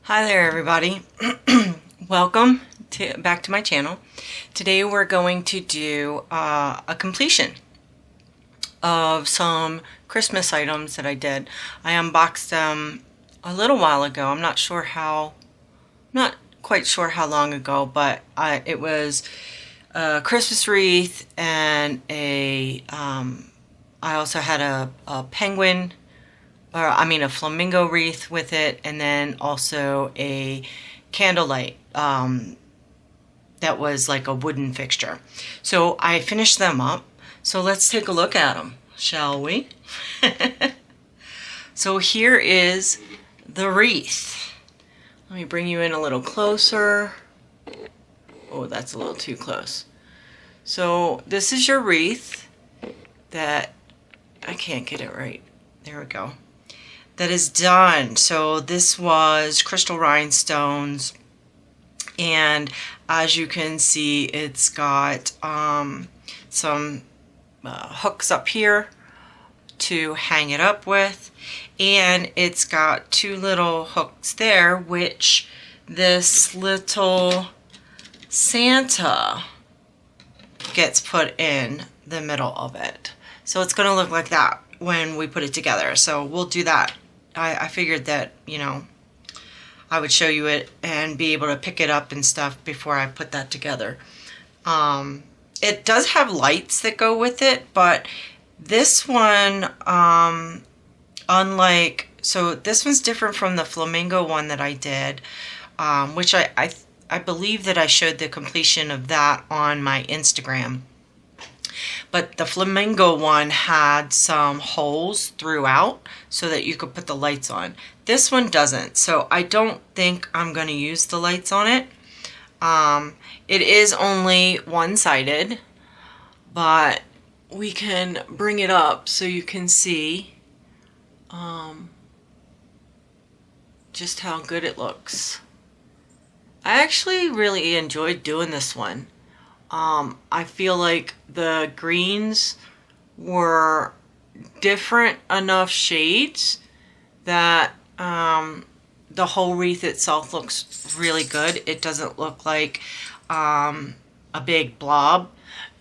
Hi there everybody. Welcome back to my channel. Today we're going to do a completion of some Christmas items that I did. I unboxed them a little while ago. I'm not quite sure how long ago, but it was a Christmas wreath and I also had a penguin, a flamingo wreath with it, and then also a candlelight that was like a wooden fixture. So I finished them up. So let's take a look at them, shall we? So here is the wreath. Let me bring you in a little closer. Oh, that's a little too close. So this is your wreath that I can't get it right. There we go. That is done. So this was crystal rhinestones, and as you can see, it's got some hooks up here to hang it up with, and it's got two little hooks there, which this little Santa gets put in the middle of it. So it's going to look like that when we put it together. So we'll do that. I figured that, you know, I would show you it and be able to pick it up and stuff before I put that together. It does have lights that go with it, but this one, so this one's different from the flamingo one that I did, which I believe that I showed the completion of that on my Instagram. But the flamingo one had some holes throughout so that you could put the lights on. This one doesn't, so I don't think I'm going to use the lights on it. It is only one-sided, but we can bring it up so you can see just how good it looks. I actually really enjoyed doing this one. I feel like the greens were different enough shades that the whole wreath itself looks really good. It doesn't look like a big blob.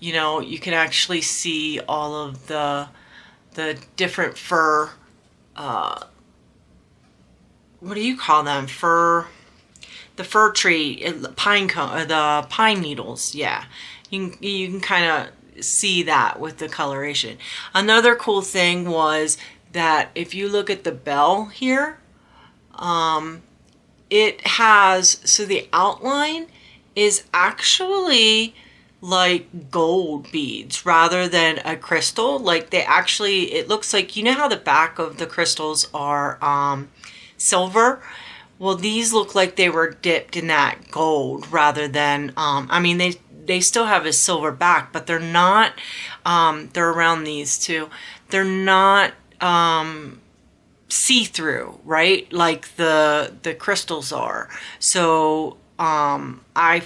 You know, you can actually see all of the different fur, what do you call them? The fir tree, the pine needles, yeah. You can kind of see that with the coloration. Another cool thing was that if you look at the bell here, it has, so the outline is actually like gold beads rather than a crystal. Like they actually, it looks like, you know how the back of the crystals are silver? Well, these look like they were dipped in that gold rather than, I mean, they still have a silver back, but they're not, they're around these two. They're not see-through, right? Like the crystals are. So I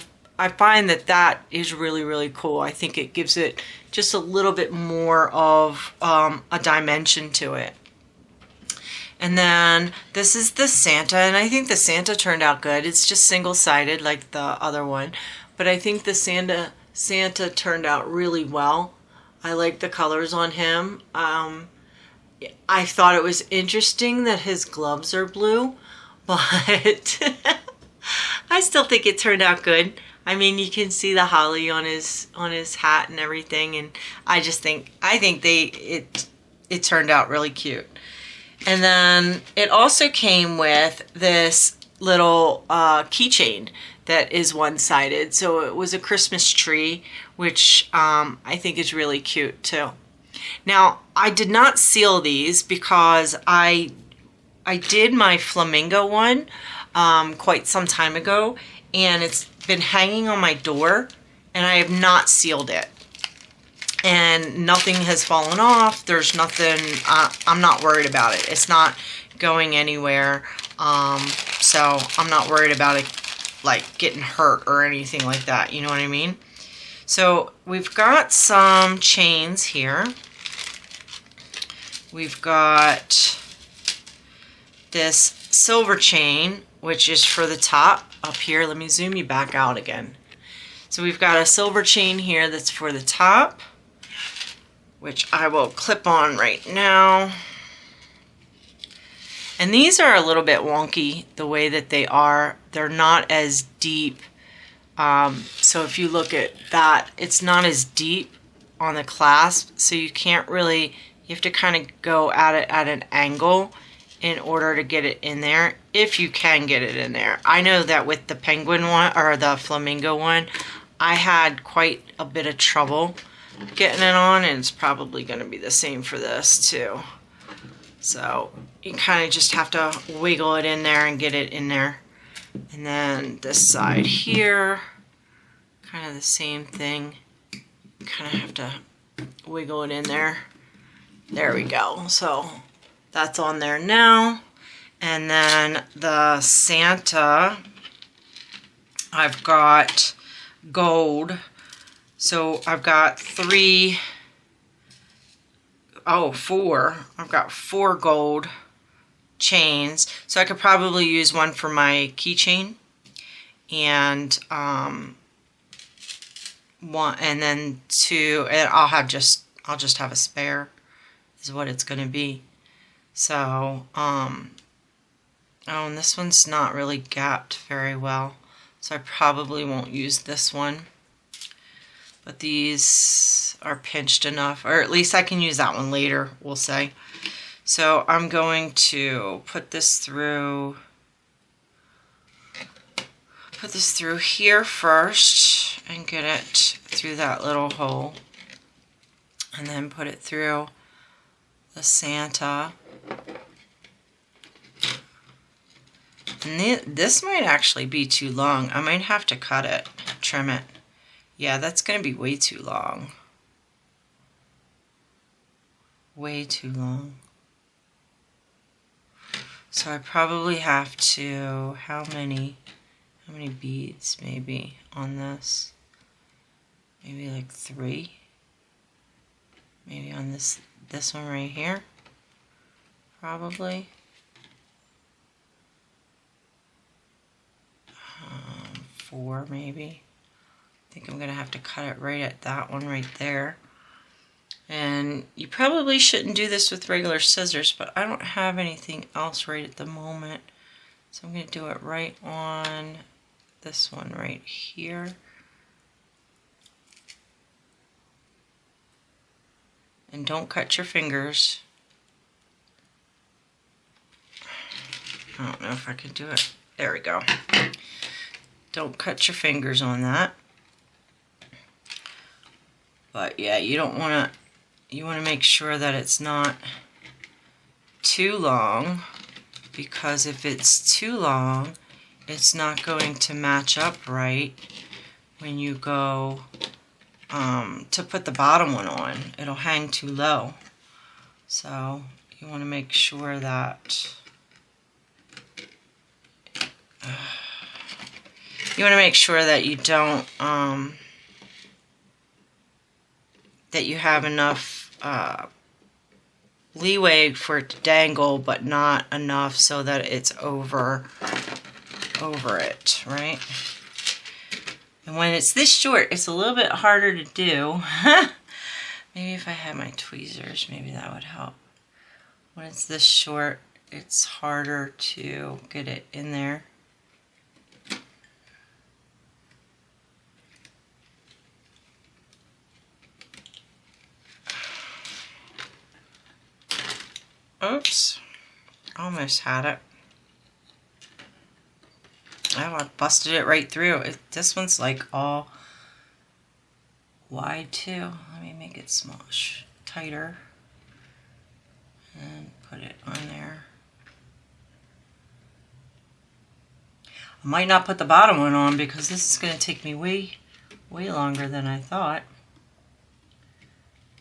find that is really, really cool. I think it gives it just a little bit more of a dimension to it. And then this is the Santa, and I think the Santa turned out good. It's just single-sided like the other one, but I think the Santa turned out really well. I like the colors on him. I thought it was interesting that his gloves are blue, but I still think it turned out good. I mean, you can see the holly on his hat and everything, and I think it turned out really cute. And then it also came with this little keychain that is one-sided. So it was a Christmas tree, which I think is really cute too. Now, I did not seal these because I did my flamingo one quite some time ago, and it's been hanging on my door, and I have not sealed it. And nothing has fallen off. There's nothing, I'm not worried about it. It's not going anywhere. So I'm not worried about it like getting hurt or anything like that. You know what I mean? So we've got some chains here. We've got this silver chain which is for the top up here. Let me zoom you back out again. So we've got a silver chain here that's for the top, which I will clip on right now. And these are a little bit wonky the way that they are. They're not as deep. So if you look at that, it's not as deep on the clasp, so you can't really, you have to kind of go at it at an angle in order to get it in there, if you can get it in there. I know that with the penguin one, or the flamingo one, I had quite a bit of trouble getting it on, and it's probably going to be the same for this too. So you kind of just have to wiggle it in there and get it in there. And then this side here, kind of the same thing. Kind of have to wiggle it in there. There we go. So that's on there now. And then the Santa, I've got gold. So I've got four. I've got 4 gold chains. So I could probably use one for my keychain. And one, and then 2, and I'll just have a spare is what it's going to be. So oh, and this one's not really gapped very well, so I probably won't use this one, but these are pinched enough, or at least I can use that one later, we'll say. So I'm going to put this through here first and get it through that little hole, and then put it through the Santa. And this might actually be too long. I might have to cut it, trim it. Yeah, that's going to be way too long. Way too long. So I probably have to, how many beads maybe on this? Maybe like 3. Maybe on this one right here. Probably. 4 maybe. I think I'm going to have to cut it right at that one right there. And you probably shouldn't do this with regular scissors, but I don't have anything else right at the moment. So I'm going to do it right on this one right here. And don't cut your fingers. I don't know if I can do it. There we go. Don't cut your fingers on that. But yeah, you don't want to, you want to make sure that it's not too long, because if it's too long, it's not going to match up right when you go to put the bottom one on. It'll hang too low. So you want to make sure that you don't that you have enough leeway for it to dangle, but not enough so that it's over it, right? And when it's this short, it's a little bit harder to do. Maybe if I had my tweezers, maybe that would help. When it's this short, it's harder to get it in there. Oops, almost had it. Oh, I busted it right through. This one's like all wide too. Let me make it smash, tighter, and put it on there. I might not put the bottom one on because this is going to take me way longer than I thought.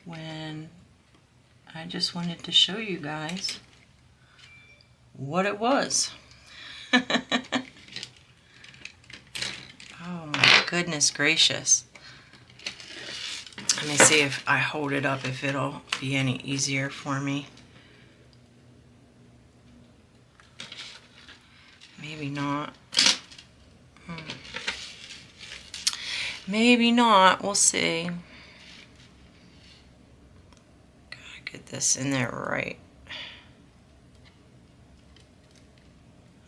When I just wanted to show you guys what it was. Oh my goodness gracious. Let me see if I hold it up, if it'll be any easier for me. Maybe not. not. Maybe not. We'll see. Gotta get this in there right.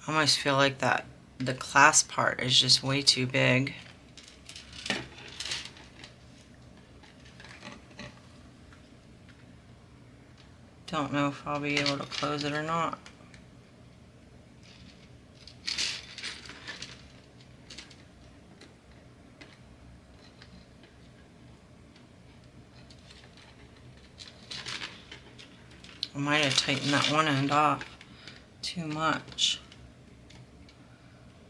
I almost feel like that the clasp part is just way too big. Don't know if I'll be able to close it or not. I might have tightened that one end off too much.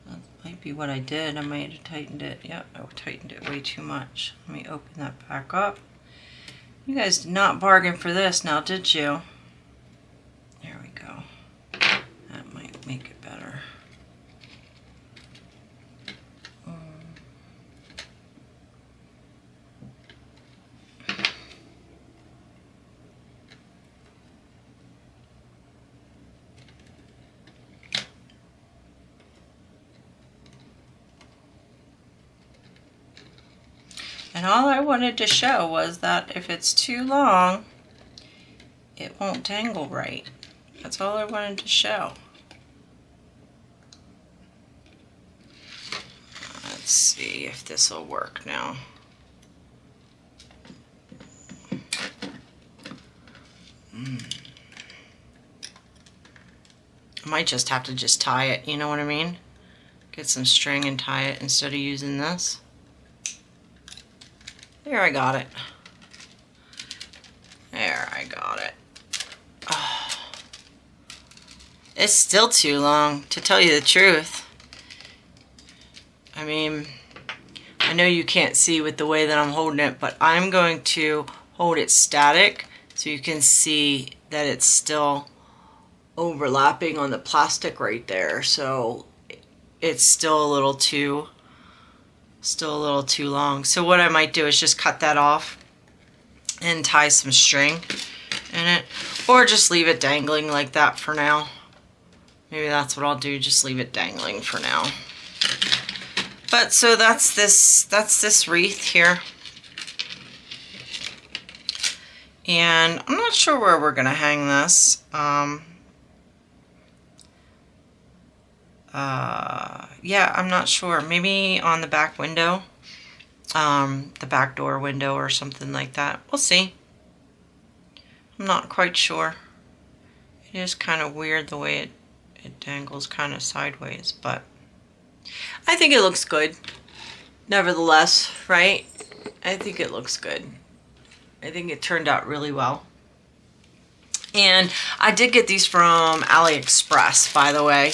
That might be what I did. I might have tightened it. Yep, I tightened it way too much. Let me open that back up. You guys did not bargain for this now, did you? There we go. That might make it better. And all I wanted to show was that if it's too long, it won't dangle right. That's all I wanted to show. Let's see if this will work now. I might just have to just tie it, you know what I mean? Get some string and tie it instead of using this. There, I got it. There, I got it. Oh. It's still too long, to tell you the truth. I mean, I know you can't see with the way that I'm holding it, but I'm going to hold it static so you can see that it's still overlapping on the plastic right there. So it's still a little too long. So what I might do is just cut that off and tie some string in it, or just leave it dangling like that for now. Maybe that's what I'll do, just leave it dangling for now. But so that's this wreath here. And I'm not sure where we're gonna hang this. Yeah, I'm not sure. Maybe on the back window, the back door window or something like that. We'll see. I'm not quite sure. It is kind of weird the way it dangles kind of sideways, but I think it looks good. Nevertheless, right? I think it looks good. I think it turned out really well. And I did get these from AliExpress, by the way.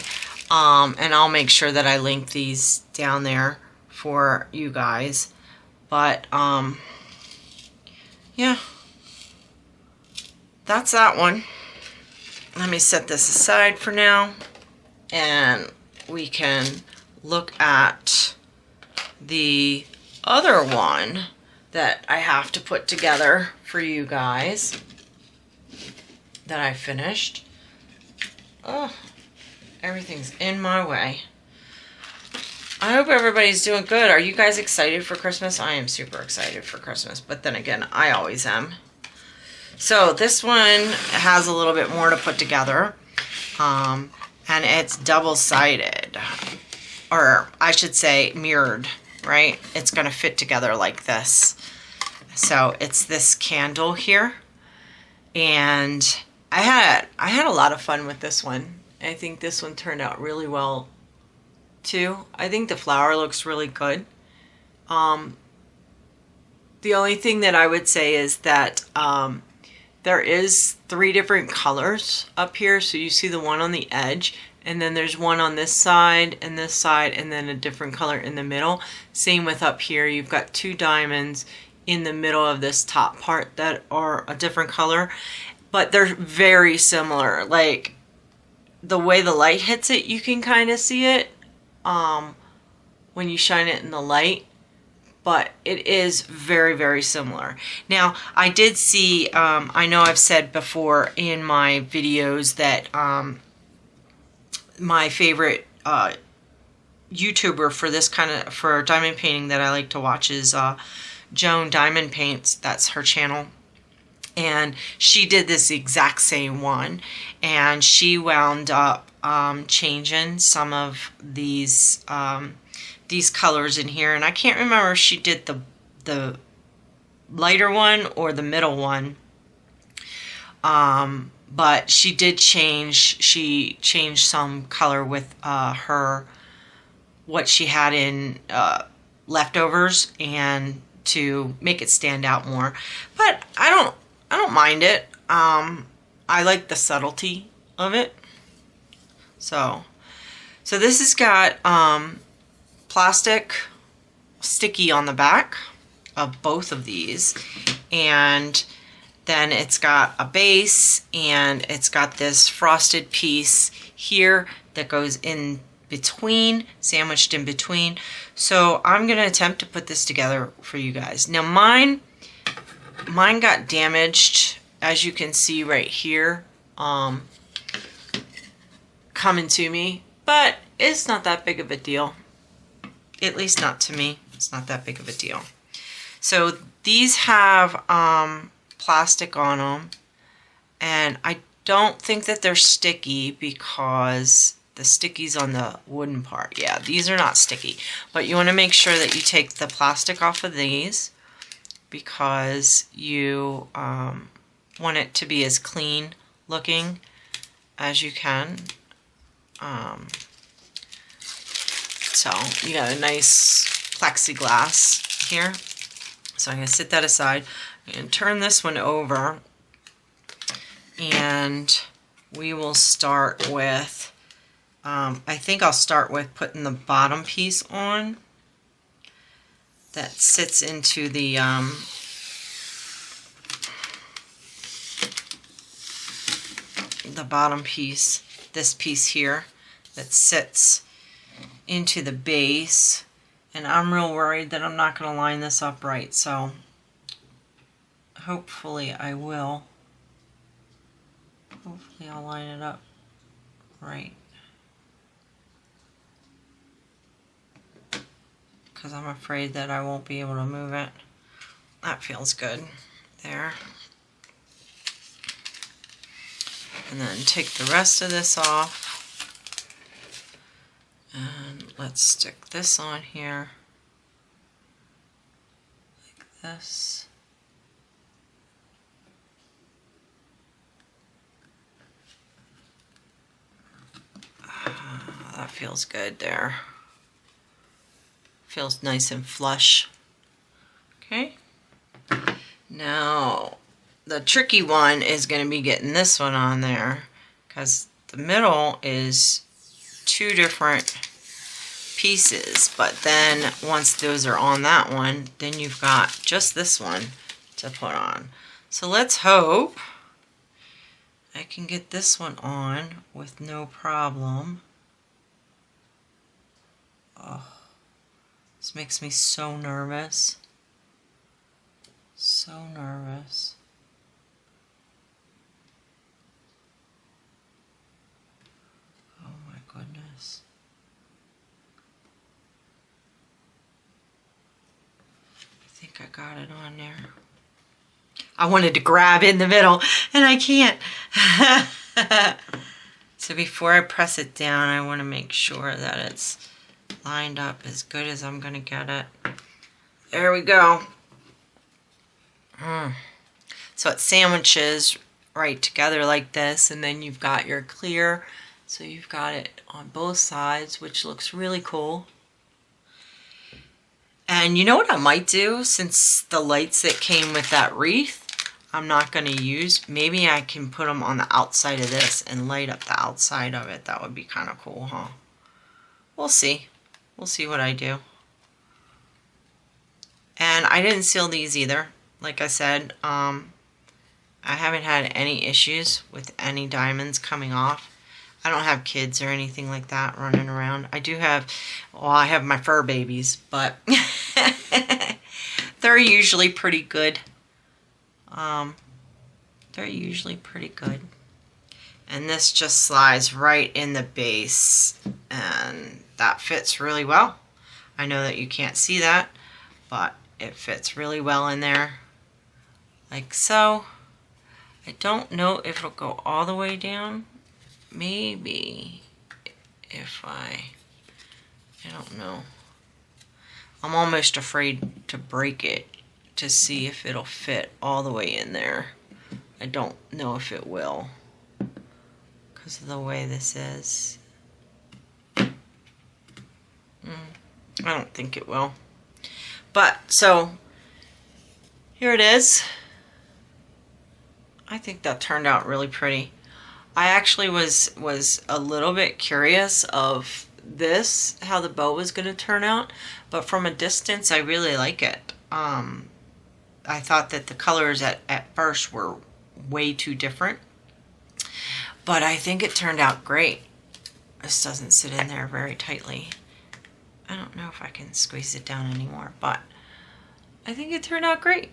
And I'll make sure that I link these down there for you guys. But, yeah. That's that one. Let me set this aside for now. And we can look at the other one that I have to put together for you guys that I finished. Oh. Everything's in my way. I hope everybody's doing good. Are you guys excited for Christmas? I am super excited for Christmas, but then again, I always am. So this one has a little bit more to put together, and it's double-sided, or I should say mirrored, right? It's going to fit together like this. So it's this candle here, and I had a lot of fun with this one. I think this one turned out really well too. I think the flower looks really good. The only thing that I would say is that there is 3 different colors up here. So you see the one on the edge, and then there's one on this side, and then a different color in the middle. Same with up here. You've got 2 diamonds in the middle of this top part that are a different color, but they're very similar. Like, the way the light hits it, you can kind of see it when you shine it in the light, but it is very, very similar. Now, I did see, I know I've said before in my videos that my favorite YouTuber for this kind of, for diamond painting that I like to watch is Joan Diamond Paints. That's her channel. And she did this exact same one. And she wound up changing some of these colors in here. And I can't remember if she did the lighter one or the middle one. But she did change, she changed some color with what she had in leftovers, and to make it stand out more. But I don't mind it. I like the subtlety of it. So this has got plastic sticky on the back of both of these, and then it's got a base, and it's got this frosted piece here that goes in between, sandwiched in between. So I'm gonna attempt to put this together for you guys. Now mine got damaged, as you can see right here, coming to me, but it's not that big of a deal. At least not to me. It's not that big of a deal. So these have plastic on them, and I don't think that they're sticky because the sticky's on the wooden part. Yeah, these are not sticky, but you want to make sure that you take the plastic off of these, because you want it to be as clean looking as you can. So you got a nice plexiglass here. So I'm going to set that aside and turn this one over, and we will start with, I think I'll start with putting the bottom piece on that sits into the bottom piece, this piece here that sits into the base. And I'm real worried that I'm not going to line this up right, so hopefully I will. Hopefully I'll line it up right, because I'm afraid that I won't be able to move it. That feels good there. And then take the rest of this off. And let's stick this on here, like this. That feels good there. Feels nice and flush. Okay. Now, the tricky one is going to be getting this one on there, because the middle is two different pieces, but then once those are on that one, then you've got just this one to put on. So let's hope I can get this one on with no problem. Oh, this makes me so nervous. So nervous. Oh my goodness. I think I got it on there. I wanted to grab in the middle and I can't. So before I press it down, I want to make sure that it's lined up as good as I'm going to get it. There we go. So it sandwiches right together like this, and then you've got your clear. So you've got it on both sides, which looks really cool. And you know what I might do, since the lights that came with that wreath I'm not going to use, maybe I can put them on the outside of this and light up the outside of it. That would be kind of cool, huh? We'll see. We'll see what I do. And I didn't seal these either. Like I said, I haven't had any issues with any diamonds coming off. I don't have kids or anything like that running around. I do have, well, I have my fur babies, but they're usually pretty good. They're usually pretty good. And this just slides right in the base, and that fits really well. I know that you can't see that, but it fits really well in there, like so. I don't know if it'll go all the way down. Maybe if I don't know. I'm almost afraid to break it to see if it'll fit all the way in there. I don't know if it will because of the way this is. I don't think it will. But, so, here it is. I think that turned out really pretty. I actually was a little bit curious of this, how the bow was going to turn out, but from a distance I really like it. I thought that the colors at first were way too different, but I think it turned out great. This doesn't sit in there very tightly. I don't know if I can squeeze it down anymore, but I think it turned out great.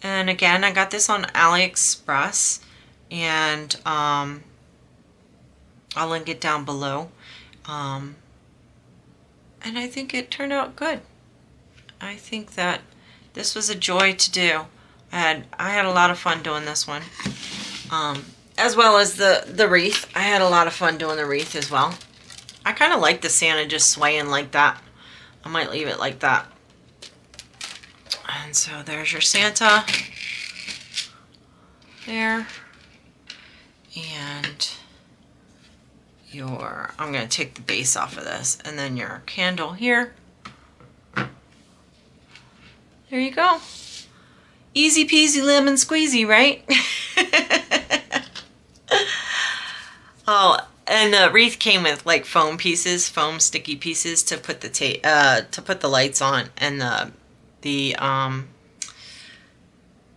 And again, I got this on AliExpress, and I'll link it down below. And I think it turned out good. I think that this was a joy to do. I had a lot of fun doing this one. As well as the wreath. I had a lot of fun doing the wreath as well. I kind of like the Santa just swaying like that. I might leave it like that. And so there's your Santa there. And I'm going to take the base off of this. And then your candle here. There you go. Easy peasy lemon squeezy, right? Oh, and the wreath came with like foam pieces, foam sticky pieces to put the lights on, and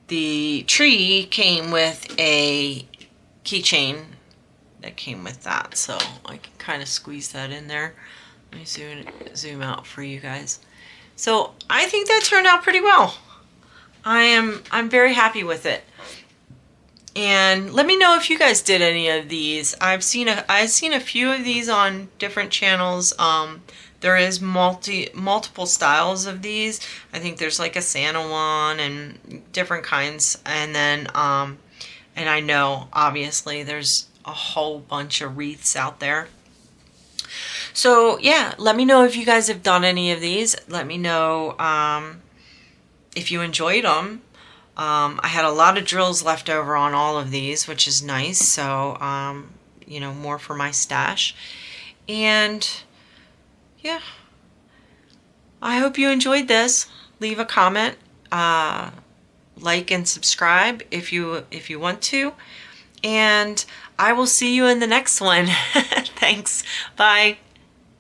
the tree came with a keychain that came with that, so I can kind of squeeze that in there. Let me zoom out for you guys. So I think that turned out pretty well. I'm very happy with it. And let me know if you guys did any of these. I've seen a few of these on different channels. There is multiple styles of these. I think there's like a Santa one and different kinds. And then and I know obviously there's a whole bunch of wreaths out there. So yeah, let me know if you guys have done any of these. Let me know if you enjoyed them. I had a lot of drills left over on all of these, which is nice. So, you know, more for my stash. And yeah, I hope you enjoyed this. Leave a comment, like and subscribe if you want to. And I will see you in the next one. Thanks. Bye.